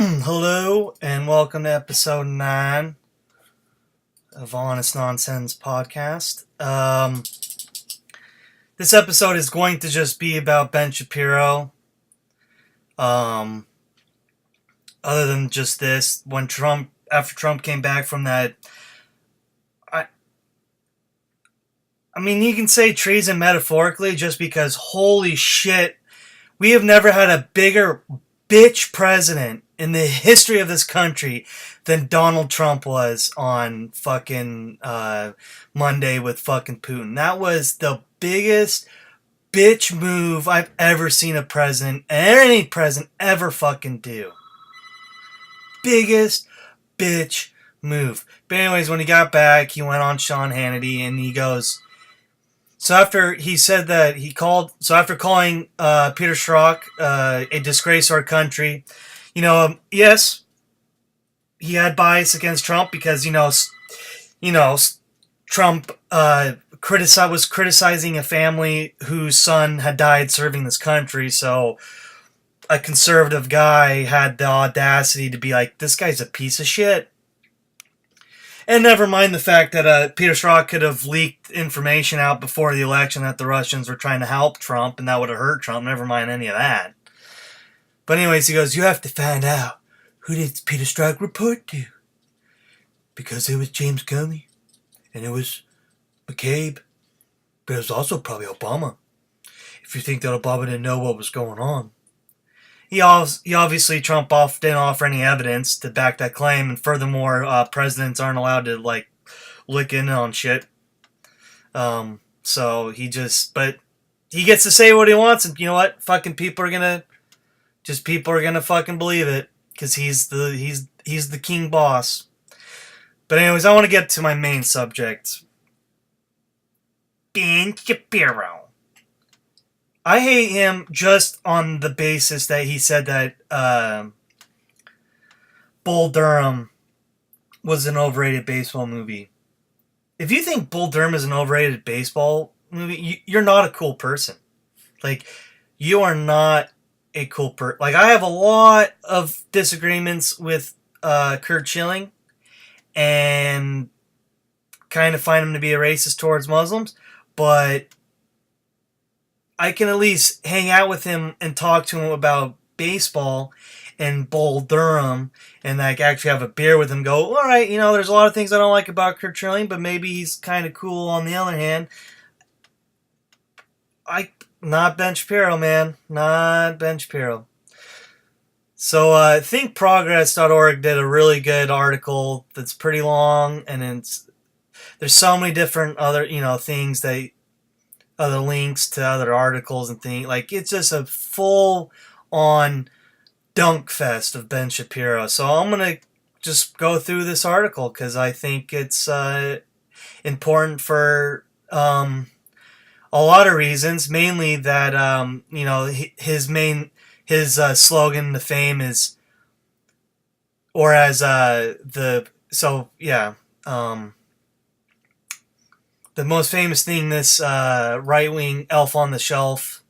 Hello and welcome to episode 9 of Honest Nonsense Podcast. This episode is going to just be about Ben Shapiro. Other than just this, after Trump came back from that, I mean, you can say treason metaphorically just because holy shit, we have never had a bigger bitch president in the history of this country than Donald Trump was on fucking Monday with fucking Putin. That was the biggest bitch move I've ever seen a president, any president, ever fucking do. Biggest bitch move. But anyways, when he got back, he went on Sean Hannity and he goes... So after he said that after calling Peter Strzok a disgrace to our country, yes, he had bias against Trump because Trump was criticizing a family whose son had died serving this country. So a conservative guy had the audacity to be like, "This guy's a piece of shit." And never mind the fact that Peter Strzok could have leaked information out before the election that the Russians were trying to help Trump, and that would have hurt Trump. Never mind any of that. But anyways, he goes, "You have to find out who did Peter Strzok report to, because it was James Comey, and it was McCabe, but it was also probably Obama. If you think that Obama didn't know what was going on." He obviously, Trump didn't offer any evidence to back that claim, and furthermore, presidents aren't allowed to, look in on shit. But he gets to say what he wants, and you know what? Fucking people are gonna fucking believe it, because he's the king boss. But anyways, I want to get to my main subject. Ben Shapiro. I hate him just on the basis that he said that Bull Durham was an overrated baseball movie. If you think Bull Durham is an overrated baseball movie, you're not a cool person. You are not a cool person. I have a lot of disagreements with Kurt Schilling and kind of find him to be a racist towards Muslims, but I can at least hang out with him and talk to him about baseball and Bull Durham and actually have a beer with him. Go, all right, there's a lot of things I don't like about Kurt Schilling, but maybe he's kind of cool on the other hand. Not Ben Shapiro, man. Not Ben Shapiro. So thinkprogress.org did a really good article that's pretty long, and there's so many different other things other links to other articles and things. It's just a full-on dunk fest of Ben Shapiro. So I'm going to just go through this article because I think it's important for a lot of reasons. Mainly that, his slogan to fame is, the most famous thing this right-wing elf on the shelf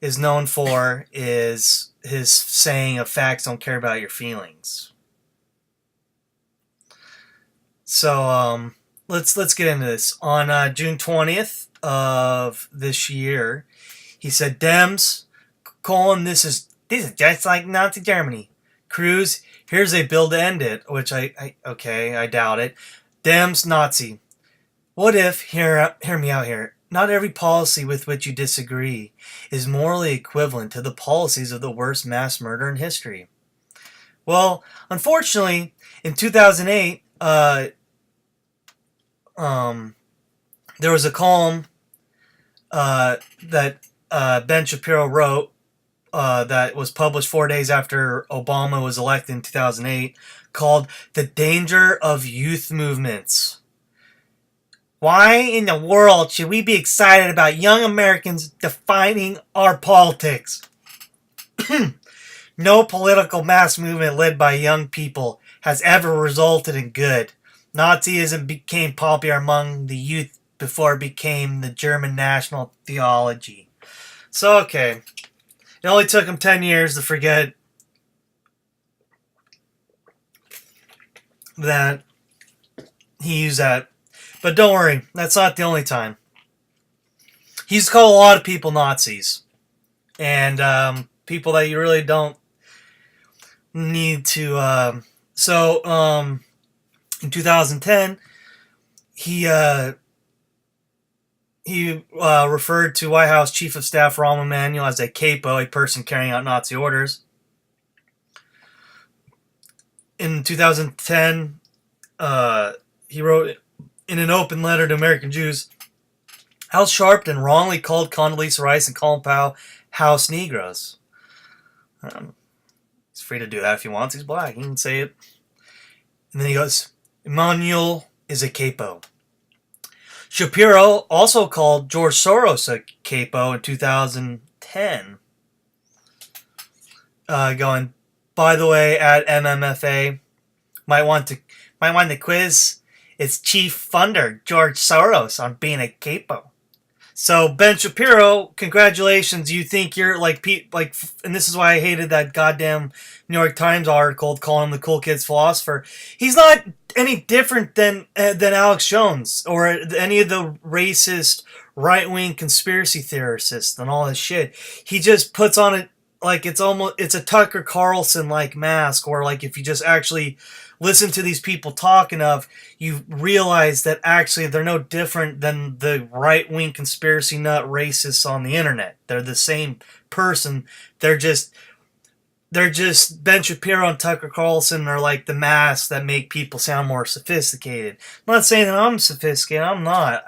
is known for is his saying of "facts don't care about your feelings." So let's get into this. On June 20th of this year, he said, "Dems, this is just like Nazi Germany. Cruz, here's a bill to end it," which I doubt it. "Dems, Nazi. What if, hear me out here, not every policy with which you disagree is morally equivalent to the policies of the worst mass murder in history?" Well, unfortunately, in 2008, there was a column that Ben Shapiro wrote that was published 4 days after Obama was elected in 2008, called "The Danger of Youth Movements." Why in the world should we be excited about young Americans defining our politics? No political mass movement led by young people has ever resulted in good. Nazism became popular among the youth before it became the German national theology. So, okay. It only took him 10 years to forget that he used that. But don't worry, that's not the only time. He's called a lot of people Nazis. And people that you really don't need to. In 2010, he referred to White House Chief of Staff Rahm Emanuel as a capo, a person carrying out Nazi orders. In 2010, he wrote in an open letter to American Jews, Al Sharpton wrongly called Condoleezza Rice and Colin Powell house Negroes. He's free to do that if he wants. He's black. He can say it. And then he goes, Emanuel is a capo. Shapiro also called George Soros a capo in 2010. Going, by the way, at MMFA, might want to quiz its chief funder, George Soros, on being a capo. So Ben Shapiro, congratulations! You think you're like, and this is why I hated that goddamn New York Times article calling him the cool kid's philosopher. He's not any different than Alex Jones or any of the racist right-wing conspiracy theorists and all this shit. He just puts on it like it's a Tucker Carlson like mask, or like if you just actually listen to these people talk enough, you realize that actually they're no different than the right-wing conspiracy nut racists on the internet. They're the same person. They're just Ben Shapiro and Tucker Carlson are like the masks that make people sound more sophisticated. I'm not saying that I'm sophisticated. I'm not.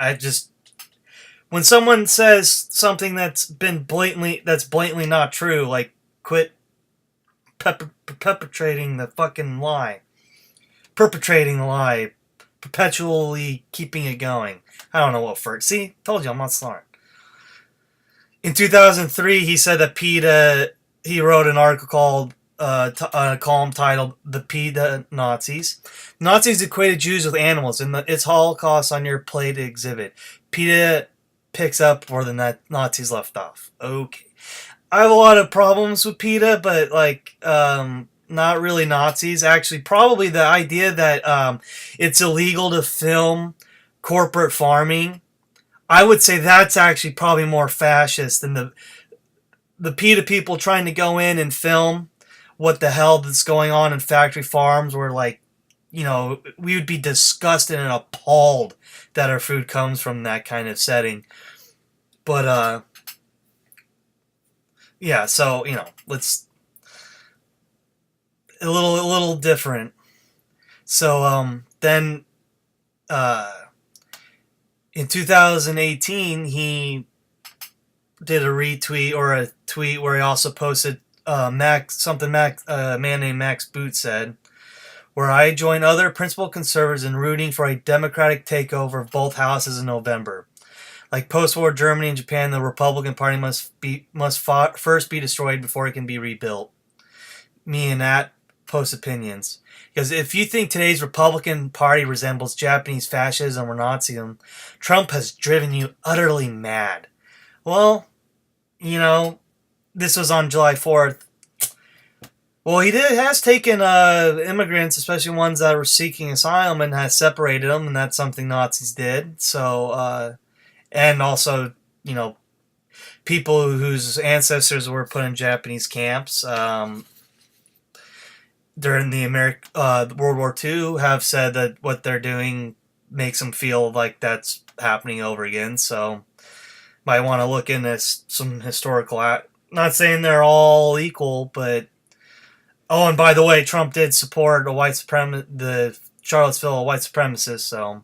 When someone says something that's blatantly not true, like quit perpetrating the fucking lie. Perpetrating the lie, perpetually keeping it going. I don't know what for. See, told you I'm not smart. In 2003, he said that PETA. He wrote an article called a column titled "The PETA Nazis." Nazis equated Jews with animals, and it's Holocaust on your plate exhibit. PETA picks up where the Nazis left off. Okay, I have a lot of problems with PETA, but like. Not really Nazis. Actually, probably the idea that it's illegal to film corporate farming. I would say that's actually probably more fascist than the PETA people trying to go in and film what the hell that's going on in factory farms, where like, you know, we would be disgusted and appalled that our food comes from that kind of setting. But yeah, so you know, let's. A little different. So then in 2018 he did a retweet or a tweet where he also posted a man named Max Boot said, where I join other principled conservatives in rooting for a democratic takeover of both houses in November. Like post-war Germany and Japan, the Republican Party must first be destroyed before it can be rebuilt. Me and that post opinions. Because if you think today's Republican Party resembles Japanese fascism or Nazism, Trump has driven you utterly mad. Well, you know, this was on July 4th. Well, he has taken immigrants, especially ones that were seeking asylum, and has separated them, and that's something Nazis did. So, and also, you know, people whose ancestors were put in Japanese camps, during the World War II have said that what they're doing makes them feel like that's happening over again. So might want to look into some historical. Not saying they're all equal, but oh, and by the way, Trump did support the Charlottesville white supremacists. So,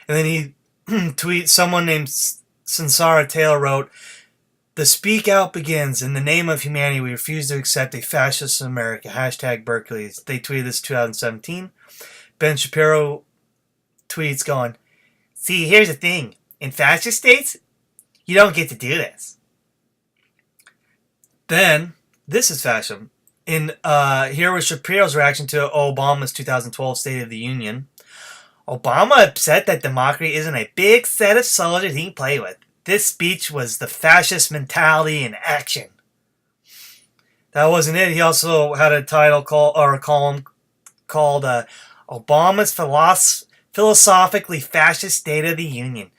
and then he tweets. Someone named Sansara Taylor wrote, "The speak out begins. In the name of humanity, we refuse to accept a fascist America. Hashtag Berkeley." They tweeted this in 2017. Ben Shapiro tweets going, "See, here's the thing. In fascist states, you don't get to do this." Then, this is fascism. Here was Shapiro's reaction to Obama's 2012 State of the Union. Obama upset that democracy isn't a big set of soldiers he can play with. This speech was the fascist mentality in action. That wasn't it. He also had a title called, or a column called Obama's Philosophically Fascist State of the Union.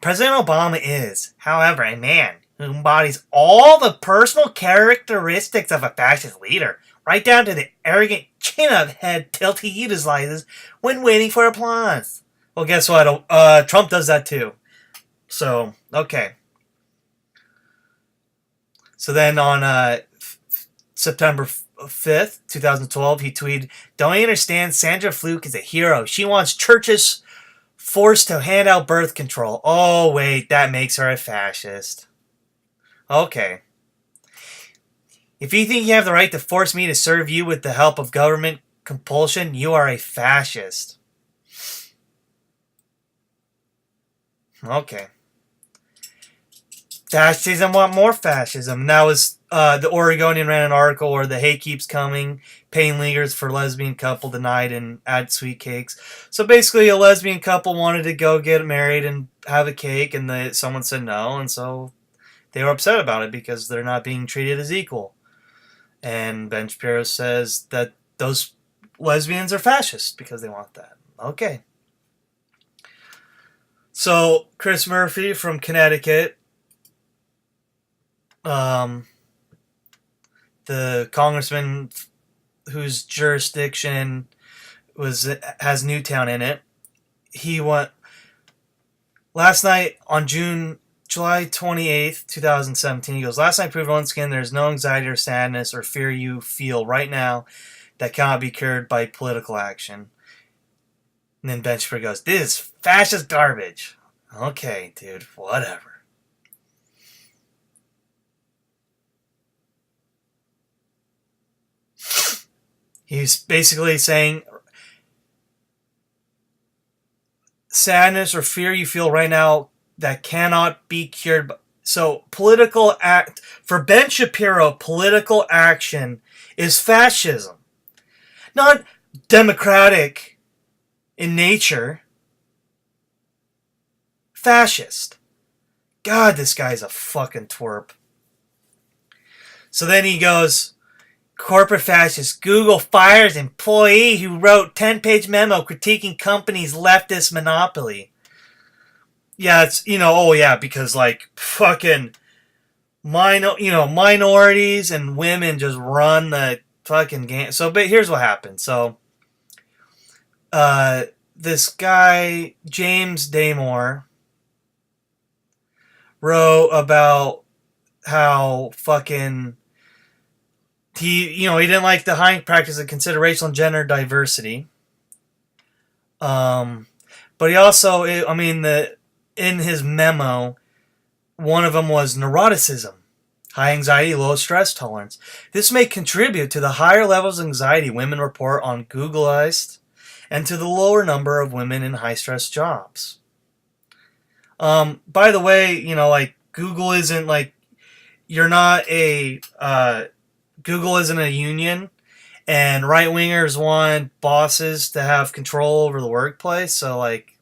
President Obama is, however, a man who embodies all the personal characteristics of a fascist leader, right down to the arrogant chin of head tilt he utilizes when waiting for applause. Well, guess what? Trump does that too. So, okay. So then on September 5th, 2012, he tweeted, "Don't you understand? Sandra Fluke is a hero. She wants churches forced to hand out birth control. Oh, wait, that makes her a fascist." Okay. "If you think you have the right to force me to serve you with the help of government compulsion, you are a fascist." Okay. Fascism want more fascism. And that was the Oregonian ran an article where the hate keeps coming. Paying leaguers for lesbian couple denied and add sweet cakes. So basically, a lesbian couple wanted to go get married and have a cake, and someone said no, and so they were upset about it because they're not being treated as equal. And Ben Shapiro says that those lesbians are fascists because they want that. Okay. So Chris Murphy from Connecticut, the congressman whose jurisdiction has Newtown in it, he went last night on July 28th, 2017. He goes, "Last night proved once again there's no anxiety or sadness or fear you feel right now that cannot be cured by political action." And then Ben Shapiro goes, "This is fascist garbage." Okay, dude, whatever. He's basically saying sadness or fear you feel right now that cannot be cured. So political act for Ben Shapiro, political action is fascism, not democratic in nature. Fascist. God, this guy's a fucking twerp. So then he goes, "Corporate fascist. Google fires employee who wrote 10-page memo critiquing company's leftist monopoly." Yeah, it's, oh yeah, because like fucking minorities and women just run the fucking game. So, but here's what happened. So, this guy James Damore wrote about how fucking he didn't like the hiring practice of consider racial and gender diversity. But he also, in his memo, one of them was neuroticism, high anxiety, low stress tolerance. This may contribute to the higher levels of anxiety women report on Googleized and to the lower number of women in high stress jobs. By the way, like Google isn't like, you're not a, Google isn't a union, and right wingers want bosses to have control over the workplace. So like,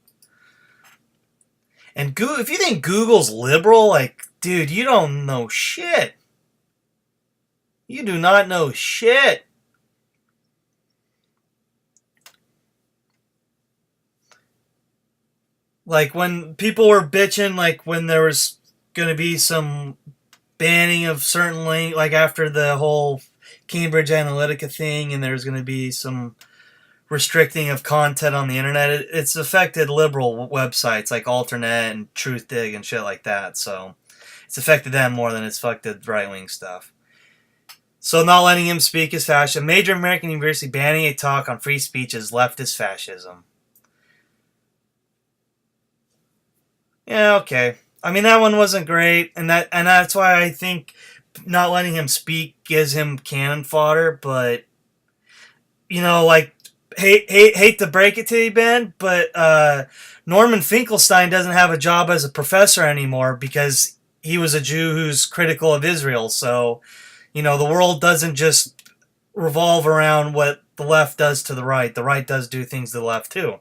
and Google, if you think Google's liberal, like, dude, you don't know shit. You do not know shit. Like when people were bitching, like when there was going to be some banning of certain like after the whole Cambridge Analytica thing, and there's going to be some restricting of content on the internet. It's affected liberal websites like Alternet and Truthdig and shit like that. So it's affected them more than it's affected right-wing stuff. So not letting him speak is fascism. Major American university banning a talk on free speech is leftist fascism. Yeah, okay. I mean, that one wasn't great, and that's why I think not letting him speak gives him cannon fodder. But like, hate to break it to you, Ben, but Norman Finkelstein doesn't have a job as a professor anymore because he was a Jew who's critical of Israel. So, the world doesn't just revolve around what the left does to the right. The right does do things to the left too.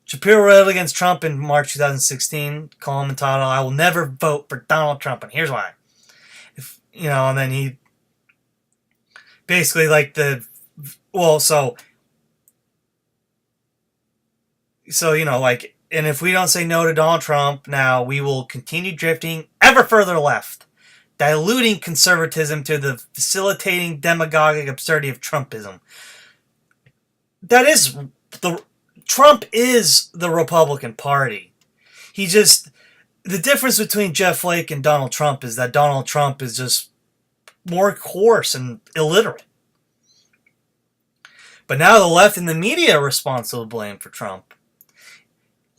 Shapiro railed against Trump in March 2016, column entitled, "I will never vote for Donald Trump, and here's why." If you know, and then he basically like the well, so you know, like, and if we don't say no to Donald Trump now, we will continue drifting ever further left, diluting conservatism to the facilitating demagogic absurdity of Trumpism. That is the Trump is the Republican Party. He just the difference between Jeff Flake and Donald Trump is that Donald Trump is just more coarse and illiterate. But now the left and the media are responsible to blame for Trump.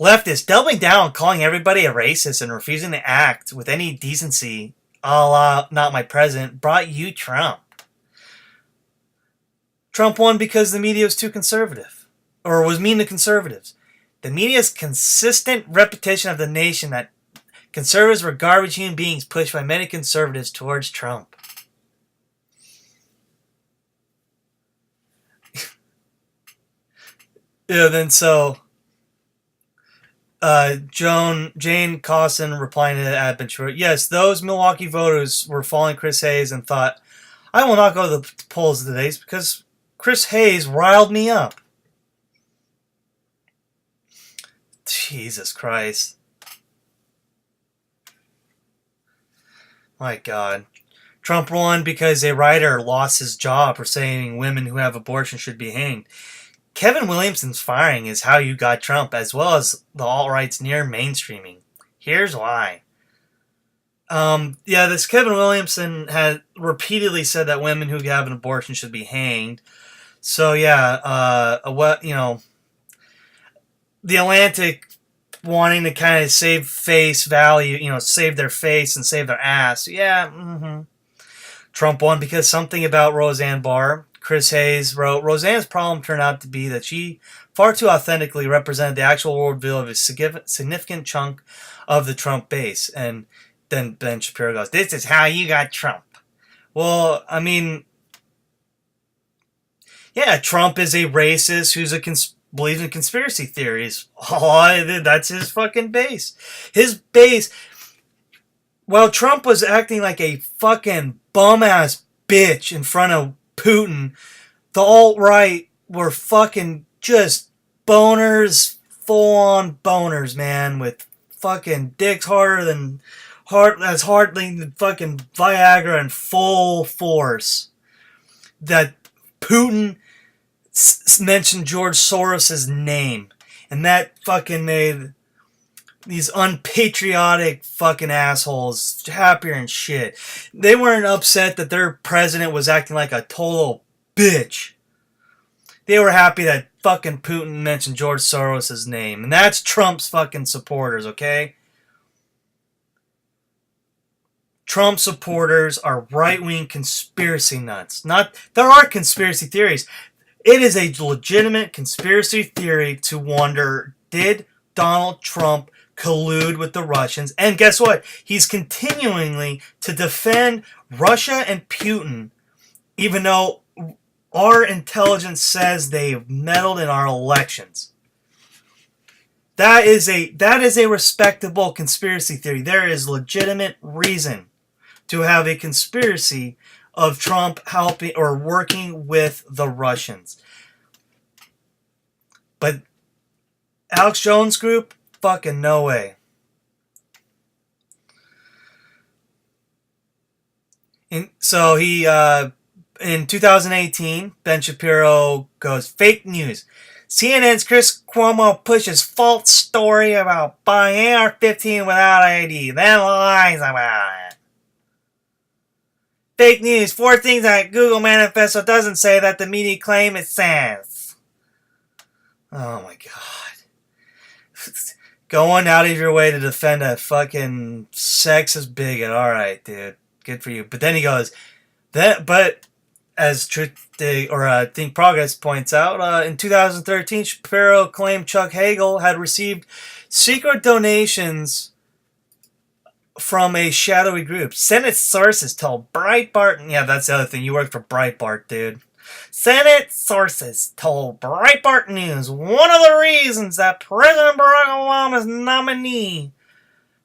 Leftists doubling down, calling everybody a racist and refusing to act with any decency, a la not my president, brought you Trump. Trump won because the media was too conservative, or was mean to conservatives. The media's consistent repetition of the nation that conservatives were garbage human beings pushed by many conservatives towards Trump. Yeah, then so Jane Costin replying to the Ben Shapiro, yes, those Milwaukee voters were following Chris Hayes and thought, I will not go to the polls today because Chris Hayes riled me up. Jesus Christ. My God. Trump won because a writer lost his job for saying women who have abortion should be hanged. Kevin Williamson's firing is how you got Trump, as well as the alt-right's near mainstreaming. Here's why. This Kevin Williamson had repeatedly said that women who have an abortion should be hanged. So the Atlantic wanting to kind of save face value, save their face and save their ass. Yeah, Trump won because something about Roseanne Barr. Chris Hayes wrote, Roseanne's problem turned out to be that she far too authentically represented the actual worldview of a significant chunk of the Trump base. And then Ben Shapiro goes, this is how you got Trump. Well, I mean, yeah, Trump is a racist who's believes in conspiracy theories. That's his fucking base. His base, while Trump was acting like a fucking bum-ass bitch in front of Putin, the alt-right were fucking just boners, full-on boners, man, with fucking dicks hard than fucking Viagra in full force. That Putin mentioned George Soros' name, and that fucking made these unpatriotic fucking assholes happier and shit. They weren't upset that their president was acting like a total bitch. They were happy that fucking Putin mentioned George Soros' name. And that's Trump's fucking supporters, okay? Trump supporters are right-wing conspiracy nuts. There are conspiracy theories. It is a legitimate conspiracy theory to wonder, did Donald Trump collude with the Russians? And guess what? He's continuing to defend Russia and Putin, even though our intelligence says they've meddled in our elections. That is a respectable conspiracy theory. There is legitimate reason to have a conspiracy of Trump helping or working with the Russians. But Alex Jones Group, fucking no way. So he, in 2018, Ben Shapiro goes, fake news. CNN's Chris Cuomo pushes false story about buying AR-15 without ID, then lies about it. Fake news. 4 things that Google Manifesto doesn't say that the media claim it says. Oh my God. Going out of your way to defend a fucking sexist bigot. Alright, dude. Good for you. But then he goes, but as Think Progress points out, in 2013, Shapiro claimed Chuck Hagel had received secret donations from a shadowy group. Senate sources told Breitbart... Yeah, that's the other thing. You work for Breitbart, dude. Senate sources told Breitbart News one of the reasons that President Barack Obama's nominee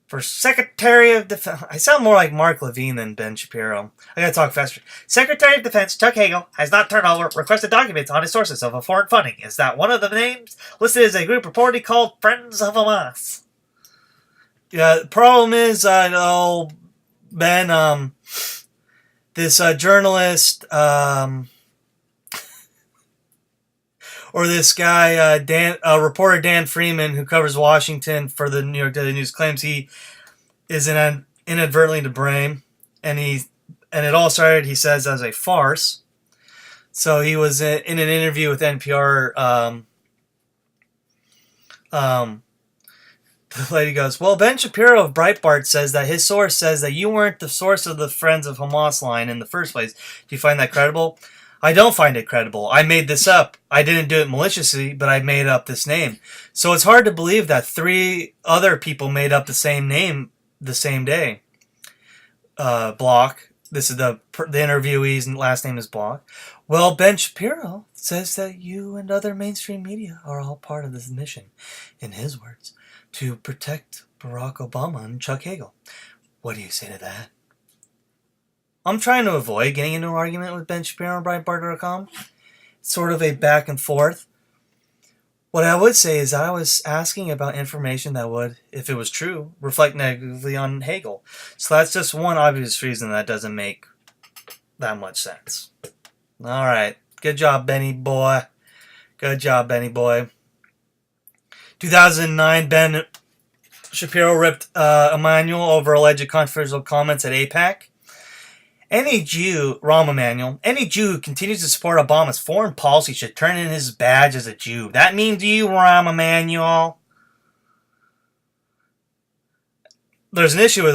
For Secretary of Defense, I sound more like Mark Levine than Ben Shapiro. I gotta talk faster. Secretary of Defense Chuck Hagel has not turned over requested documents on his sources of foreign funding. Is that one of the names listed as a group reportedly called Friends of Hamas? Yeah, the problem is, I know, Ben, this journalist, or this guy, reporter Dan Freeman, who covers Washington for the New York Daily News, claims he is inadvertently to blame, and it all started, he says, as a farce. So he was in an interview with NPR. The lady goes, well, Ben Shapiro of Breitbart says that his source says that you weren't the source of the Friends of Hamas line in the first place. Do you find that credible? I don't find it credible. I made this up. I didn't do it maliciously, but I made up this name. So it's hard to believe that 3 other people made up the same name the same day. Block. This is the interviewee's last name is Block. Well, Ben Shapiro says that you and other mainstream media are all part of this mission, in his words, to protect Barack Obama and Chuck Hagel. What do you say to that? I'm trying to avoid getting into an argument with Ben Shapiro on Breitbart.com. It's sort of a back and forth. What I would say is I was asking about information that would, if it was true, reflect negatively on Hagel. So that's just one obvious reason that doesn't make that much sense. All right. Good job, Benny boy. Good job, Benny boy. 2009, Ben Shapiro ripped Emanuel over alleged controversial comments at AIPAC. Any Jew, Rahm Emanuel, any Jew who continues to support Obama's foreign policy should turn in his badge as a Jew. That means you, Rahm Emanuel. There's an issue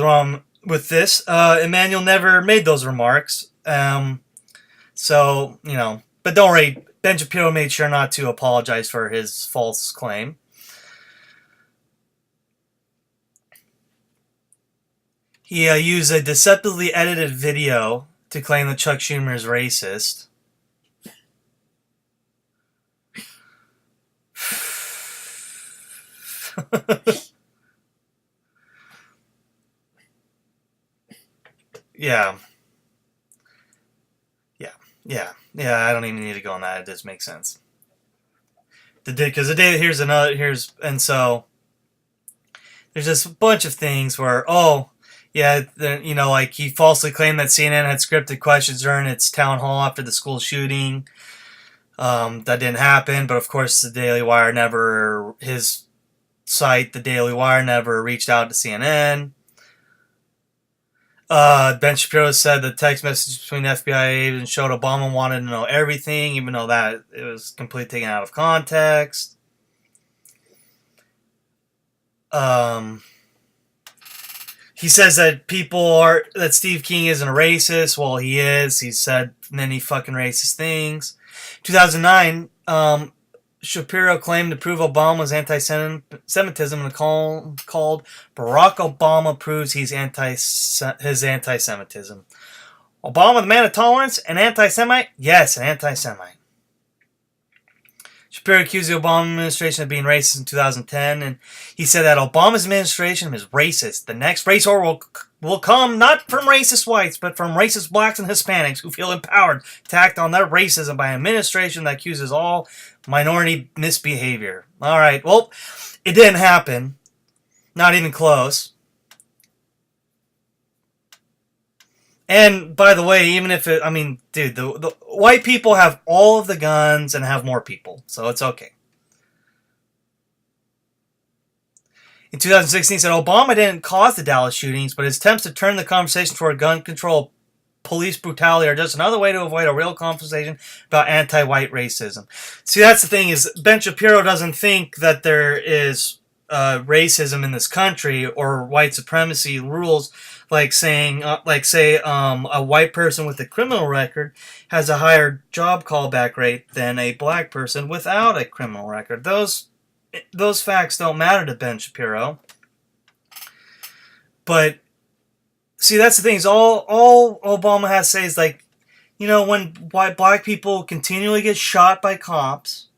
with this. Emanuel never made those remarks. So, but don't worry. Ben Shapiro made sure not to apologize for his false claim. He used a deceptively edited video to claim that Chuck Schumer is racist. Yeah. I don't even need to go on that. It just makes sense. So there's just a bunch of things where, like he falsely claimed that CNN had scripted questions during its town hall after the school shooting. That didn't happen, but of course the Daily Wire his site, the Daily Wire, never reached out to CNN. Ben Shapiro said the text message between the FBI agents showed Obama wanted to know everything, even though that it was completely taken out of context. He says that that Steve King isn't a racist. Well, he is. He said many fucking racist things. 2009, Shapiro claimed to prove Obama's anti-Semitism and called Barack Obama proves his anti-Semitism. Obama, the man of tolerance, an anti-Semite? Yes, an anti-Semite. Shapiro accused the Obama administration of being racist in 2010, and he said that Obama's administration is racist. The next race war will come not from racist whites, but from racist blacks and Hispanics who feel empowered to act on their racism by an administration that accuses all minority misbehavior. All right, well, it didn't happen. Not even close. And by the way, even if the white people have all of the guns and have more people, so it's okay. In 2016, he said Obama didn't cause the Dallas shootings, but his attempts to turn the conversation toward gun control, police brutality are just another way to avoid a real conversation about anti-white racism. See, that's the thing, is Ben Shapiro doesn't think that there is racism in this country or white supremacy rules, like say a white person with a criminal record has a higher job callback rate than a black person without a criminal record. Those facts don't matter to Ben Shapiro. But see, that's the thing, is all Obama has to say is when black people continually get shot by cops,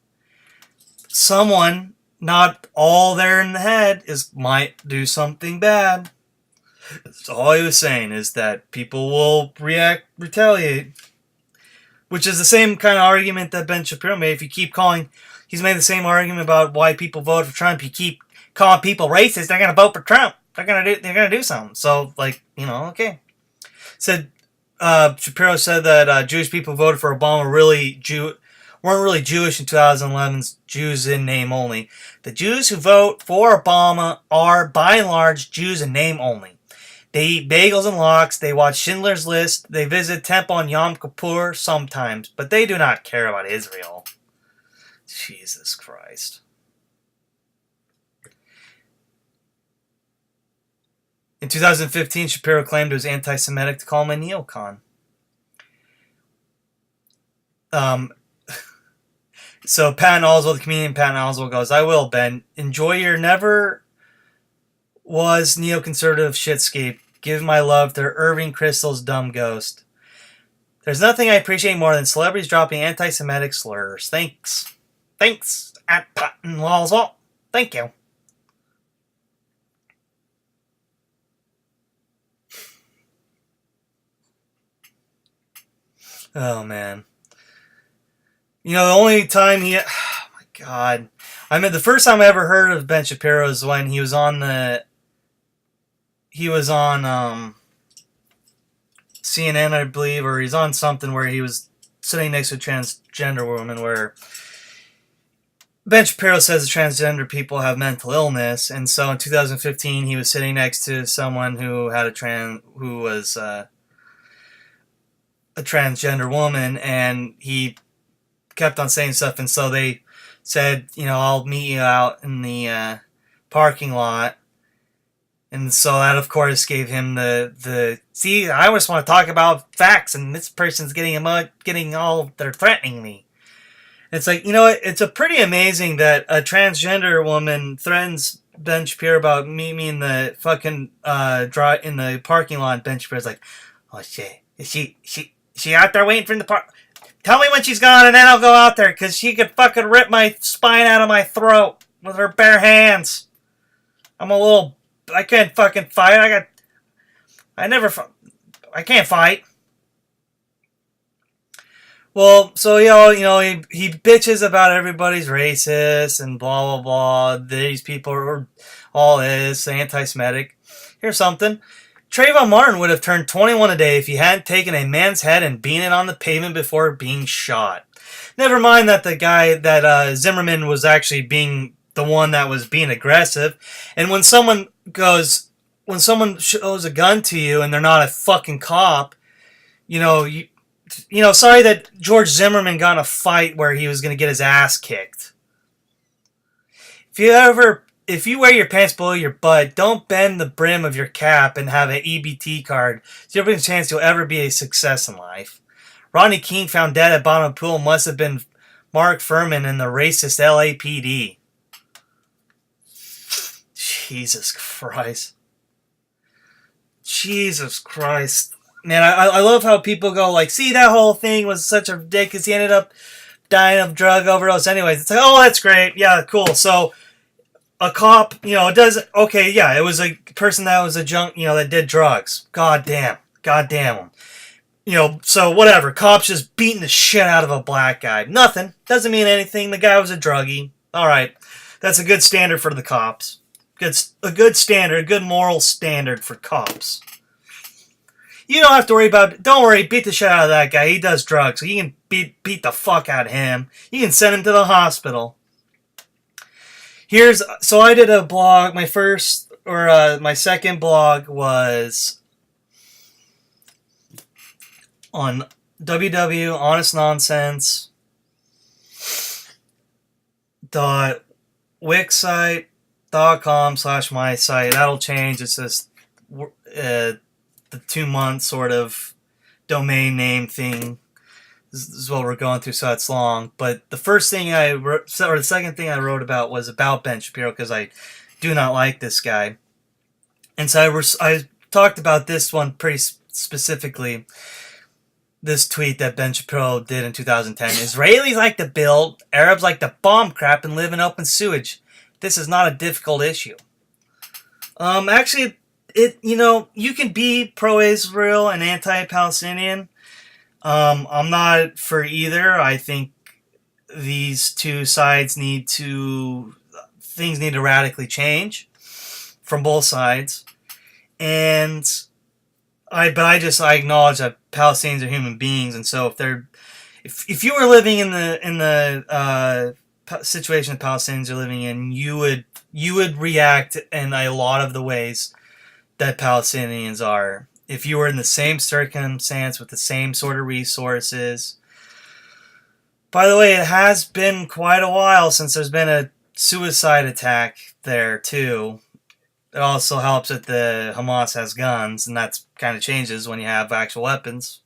someone not all there in the head might do something bad. That's all he was saying, is that people will retaliate. Which is the same kind of argument that Ben Shapiro made. If you keep calling, he's made the same argument about why people voted for Trump. You keep calling people racist, they're gonna vote for Trump. They're gonna do something. So, like, okay. Said Shapiro said that Jewish people voted for Obama weren't really Jewish in 2011's Jews in name only. The Jews who vote for Obama are, by and large, Jews in name only. They eat bagels and lox, they watch Schindler's List, they visit temple on Yom Kippur sometimes, but they do not care about Israel. Jesus Christ. In 2015, Shapiro claimed it was anti-Semitic to call him a neocon. So Patton Oswalt, the comedian Patton Oswalt goes, I will, Ben. Enjoy your never was neoconservative shitscape. Give my love to Irving Kristol's dumb ghost. There's nothing I appreciate more than celebrities dropping anti-Semitic slurs. Thanks. Thanks, at Patton Oswalt. Thank you. Oh, man. The only time oh my God. I mean, the first time I ever heard of Ben Shapiro is when he was on CNN, I believe, or he's on something where he was sitting next to a transgender woman, where Ben Shapiro says the transgender people have mental illness, and so in 2015 he was sitting next to someone who was a transgender woman, and he kept on saying stuff, and so they said, I'll meet you out in the parking lot. And so that, of course, gave him the see, I always want to talk about facts, and this person's getting all, they're threatening me. It's like, it's a pretty amazing that a transgender woman threatens Ben Shapiro about me in the fucking in the parking lot. Ben Shapiro's like, oh shit, is she out there waiting for the park? Tell me when she's gone, and then I'll go out there, because she could fucking rip my spine out of my throat with her bare hands. I can't fucking fight. I can't fight. Well, so, he bitches about everybody's racist and blah, blah, blah. These people are all this, anti-Semitic. Here's something. Trayvon Martin would have turned 21 today if he hadn't taken a man's head and beaten it on the pavement before being shot. Never mind that the guy, that Zimmerman was actually being the one that was being aggressive. And when someone shows a gun to you and they're not a fucking cop, sorry that George Zimmerman got in a fight where he was going to get his ass kicked. If you wear your pants below your butt, don't bend the brim of your cap and have an EBT card. So you have a chance you'll ever be a success in life. Rodney King found dead at bottom of pool must have been Mark Furman and the racist LAPD. Jesus Christ. Jesus Christ. Man, I love how people go like, see, that whole thing was such a ridiculous. He ended up dying of drug overdose anyways. It's like, oh, that's great. Yeah, cool. So a cop, it does, okay, yeah, it was a person that was a junk, that did drugs. God damn them. So whatever, cops just beating the shit out of a black guy. Nothing. Doesn't mean anything. The guy was a druggie. All right. That's a good standard for the cops. A good moral standard for cops. You don't have to worry about, don't worry, beat the shit out of that guy. He does drugs, so you can beat the fuck out of him. You can send him to the hospital. So I did a blog, my second blog was on www.wixsite.com/my site. That'll change. It's just the 2-month sort of domain name thing. This is what we're going through, so it's long. But the first thing I wrote, or the second thing I wrote about, was about Ben Shapiro, because I do not like this guy. And so I talked about this one pretty specifically. This tweet that Ben Shapiro did in 2010. Israelis like to build, Arabs like to bomb crap and live in open sewage. this is not a difficult issue. Actually, you can be pro-Israel and anti-Palestinian. I'm not for either. I think these two sides things need to radically change from both sides. And I acknowledge that Palestinians are human beings, and so if you were living in the situation that Palestinians are living in, you would react in a lot of the ways that Palestinians are. If you were in the same circumstance with the same sort of resources. By the way, it has been quite a while since there's been a suicide attack there too. It also helps that the Hamas has guns, and that kind of changes when you have actual weapons.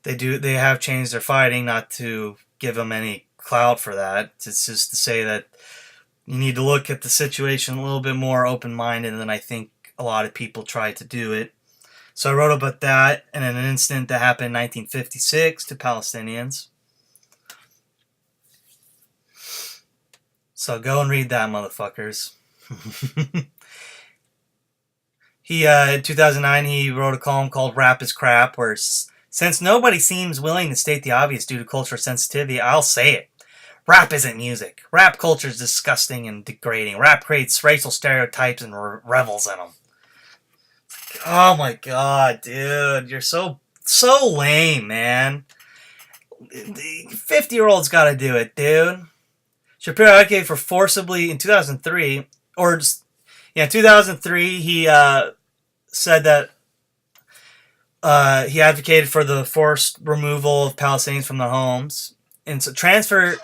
They have changed their fighting, not to give them any clout for that. It's just to say that you need to look at the situation a little bit more open-minded than I think a lot of people try to do it. So I wrote about that and an incident that happened in 1956 to Palestinians. So go and read that, motherfuckers. In 2009, he wrote a column called Rap is Crap, where since nobody seems willing to state the obvious due to cultural sensitivity, I'll say it. Rap isn't music. Rap culture is disgusting and degrading. Rap creates racial stereotypes and revels in them. Oh my god, dude. You're so lame, man. 50-year-olds gotta do it, dude. Shapiro advocated for forcibly in 2003, in 2003, he said that he advocated for the forced removal of Palestinians from their homes. And so transfer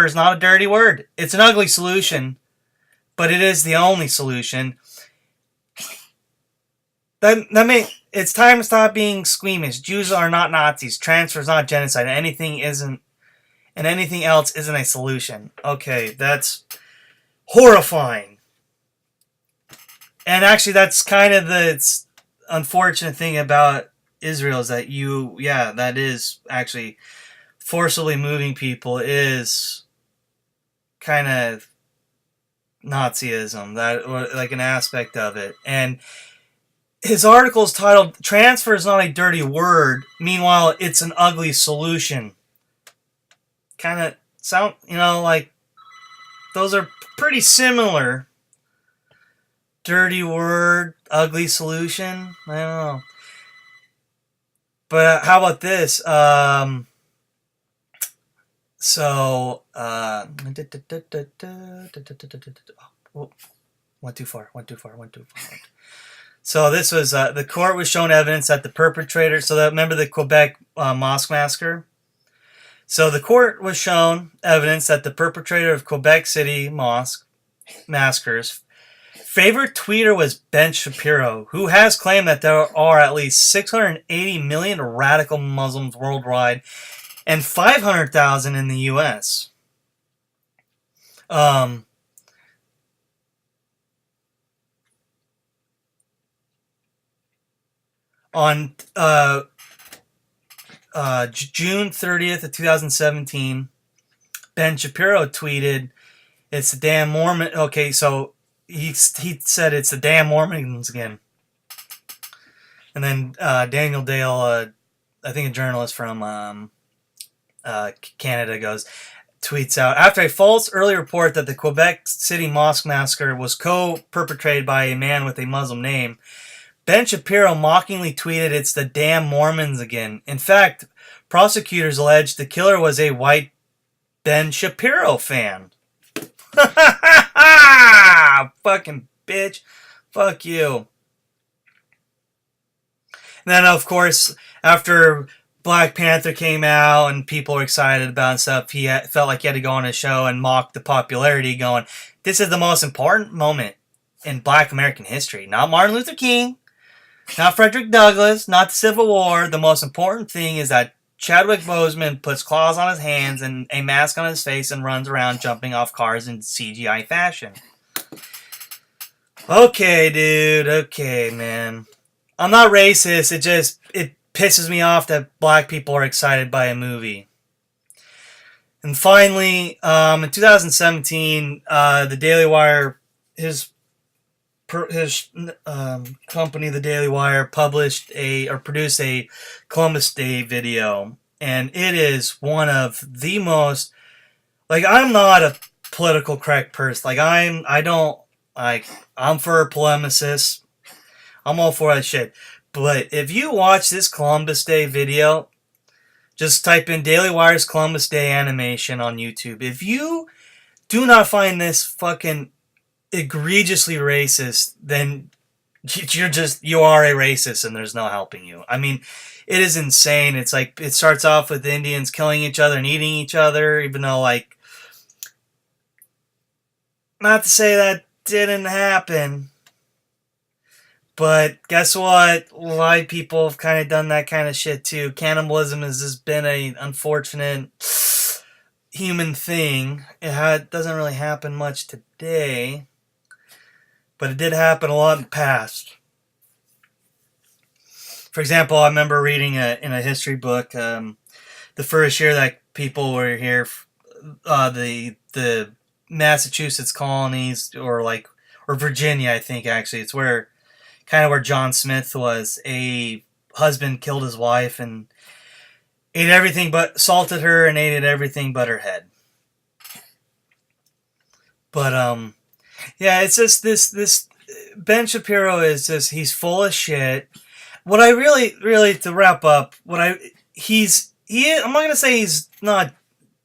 is not a dirty word. It's an ugly solution, but it is the only solution. It's time to stop being squeamish. Jews are not Nazis. Transfer is not genocide. Anything else isn't a solution. Okay, that's horrifying. And actually, that's kind of the unfortunate thing about Israel is that that is actually forcibly moving people is kind of Nazism, like an aspect of it. And his article is titled "Transfer is not a dirty word. Meanwhile, it's an ugly solution." Kind of sound, like those are pretty similar. Dirty word, ugly solution. I don't know. But how about this? Went too far. So this was the court was shown evidence that the perpetrator. So remember the Quebec mosque massacre. So the court was shown evidence that the perpetrator of Quebec City mosque massacres favorite tweeter was Ben Shapiro, who has claimed that there are at least 680 million radical Muslims worldwide and 500,000 in the U.S. On June 30th of 2017, Ben Shapiro tweeted, "It's the damn Mormon." Okay, so he said it's the damn Mormons again. And then Daniel Dale, I think a journalist from Canada, tweets out, after a false early report that the Quebec City mosque massacre was co-perpetrated by a man with a Muslim name, Ben Shapiro mockingly tweeted, "It's the damn Mormons again." In fact, prosecutors alleged the killer was a white Ben Shapiro fan. Fucking bitch. Fuck you. And then, of course, after Black Panther came out and people were excited about stuff, he felt like he had to go on a show and mock the popularity, going, "This is the most important moment in Black American history. Not Martin Luther King, not Frederick Douglass, not the Civil War. The most important thing is that Chadwick Boseman puts claws on his hands and a mask on his face and runs around jumping off cars in CGI fashion." Okay, dude. Okay, man. I'm not racist. It pisses me off that black people are excited by a movie. And finally, in 2017, the Daily Wire, his company, the Daily Wire, produced a Columbus Day video, and it is one of the most, like, I'm not a political correct person. Like, I'm for a polemicist. I'm all for that shit. But if you watch this Columbus Day video, just type in Daily Wire's Columbus Day animation on YouTube. If you do not find this fucking egregiously racist, then you are a racist and there's no helping you. I mean, it is insane. It's like, it starts off with Indians killing each other and eating each other, even though, like, not to say that didn't happen, but guess what? A lot of people have kind of done that kind of shit too. Cannibalism has just been an unfortunate human thing. It doesn't really happen much today, but it did happen a lot in the past. For example, I remember reading in a history book, the first year that people were here, the Massachusetts colonies, or Virginia, I think actually, it's where John Smith was. A husband killed his wife and ate everything but salted her and ate everything but her head. But yeah, it's just this Ben Shapiro is just, he's full of shit. What I really, to wrap up, I'm not gonna say he's not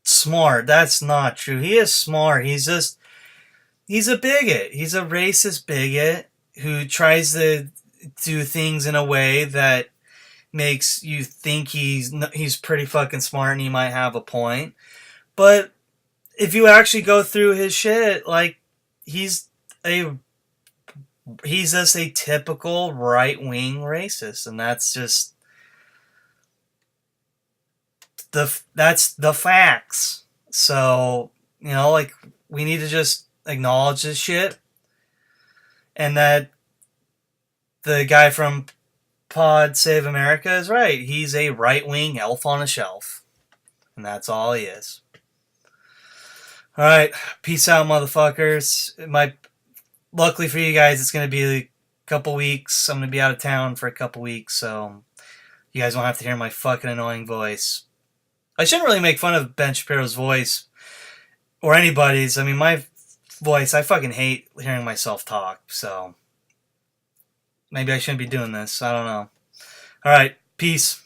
smart. That's not true. He is smart. He's a bigot. He's a racist bigot who tries to do things in a way that makes you think he's pretty fucking smart and he might have a point. But if you actually go through his shit, like, he's just a typical right-wing racist, and that's just that's the facts. So, like, we need to just acknowledge this shit, and that the guy from Pod Save America is right. He's a right-wing elf on a shelf, and that's all he is. All right, peace out, motherfuckers. Luckily for you guys, it's going to be a couple weeks. I'm going to be out of town for a couple weeks, so you guys won't have to hear my fucking annoying voice. I shouldn't really make fun of Ben Shapiro's voice, or anybody's. I mean, my voice, I fucking hate hearing myself talk, so maybe I shouldn't be doing this. I don't know. All right, peace.